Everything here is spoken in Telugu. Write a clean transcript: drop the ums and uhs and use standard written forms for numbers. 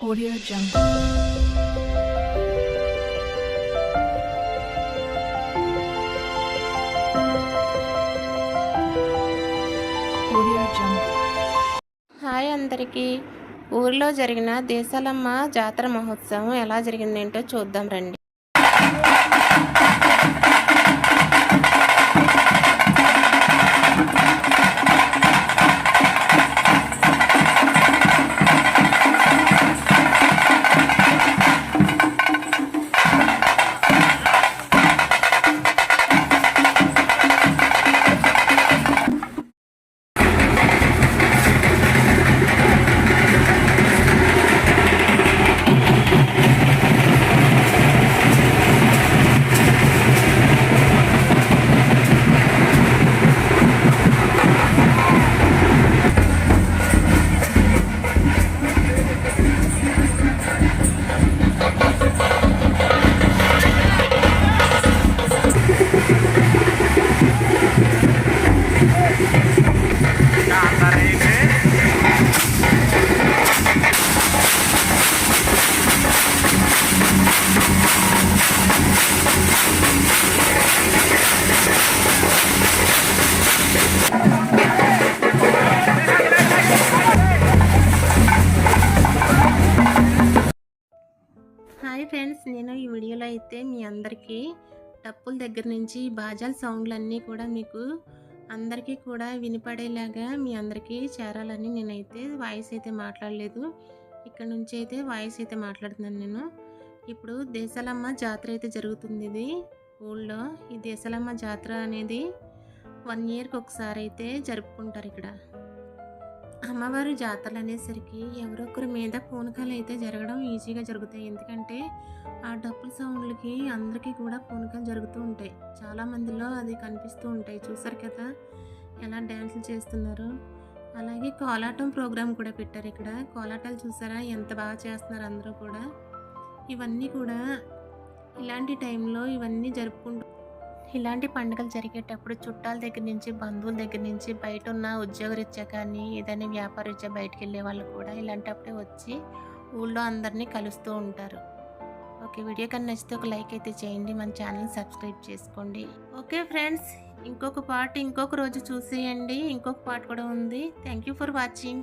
Audio Jungle. Audio Jungle. Hi అందరికీ. ఊరిలో జరిగిన దేశాలమ్మ జాతర మహోత్సవం ఎలా జరిగిందేంటో చూద్దాం రండి. హాయ్ ఫ్రెండ్స్, నేను ఈ వీడియోలో అయితే మీ అందరికీ డప్పుల దగ్గర నుంచి బాజాల సౌండ్లన్నీ కూడా మీకు అందరికీ కూడా వినపడేలాగా మీ అందరికీ చేరాలని నేనైతే వాయిస్ అయితే మాట్లాడలేదు. ఇక్కడ నుంచి అయితే వాయిస్ అయితే మాట్లాడుతున్నాను నేను. ఇప్పుడు దేశాలమ్మ జాతర అయితే జరుగుతుంది. ఇది ఊళ్ళో ఈ దేశాలమ్మ జాతర అనేది 1 ఇయర్కి ఒకసారి అయితే జరుపుకుంటారు. ఇక్కడ అమ్మవారి జాతరలు అనేసరికి ఎవరొకరి మీద పూనకాలు అయితే జరగడం ఈజీగా జరుగుతాయి. ఎందుకంటే ఆ డప్పుల సౌండ్లకి అందరికీ కూడా పూనకాలు జరుగుతూ ఉంటాయి. చాలామందిలో అది కనిపిస్తూ ఉంటాయి. చూసారు కదా ఎలా డ్యాన్సులు చేస్తున్నారు. అలాగే కోలాటం ప్రోగ్రాం కూడా పెట్టారు. ఇక్కడ కోలాటాలు చూసారా ఎంత బాగా చేస్తున్నారు అందరూ కూడా. ఇవన్నీ కూడా ఇలాంటి టైంలో ఇవన్నీ జరుపుకుంటూ ఇలాంటి పండుగలు జరిగేటప్పుడు చుట్టాల దగ్గర నుంచి బంధువుల దగ్గర నుంచి బయట ఉన్న ఉద్యోగరీత్యా కానీ ఏదైనా వ్యాపారరీత్యా బయటకు వెళ్ళే వాళ్ళు కూడా ఇలాంటప్పుడే వచ్చి ఊళ్ళో అందరినీ కలుస్తూ ఉంటారు. ఓకే, వీడియో కానీ నచ్చితే ఒక లైక్ అయితే చేయండి, మన ఛానల్ సబ్స్క్రైబ్ చేసుకోండి. ఓకే ఫ్రెండ్స్, ఇంకొక పార్ట్ ఇంకొక రోజు చూసేయండి. ఇంకొక పార్ట్ కూడా ఉంది. Thank you for watching.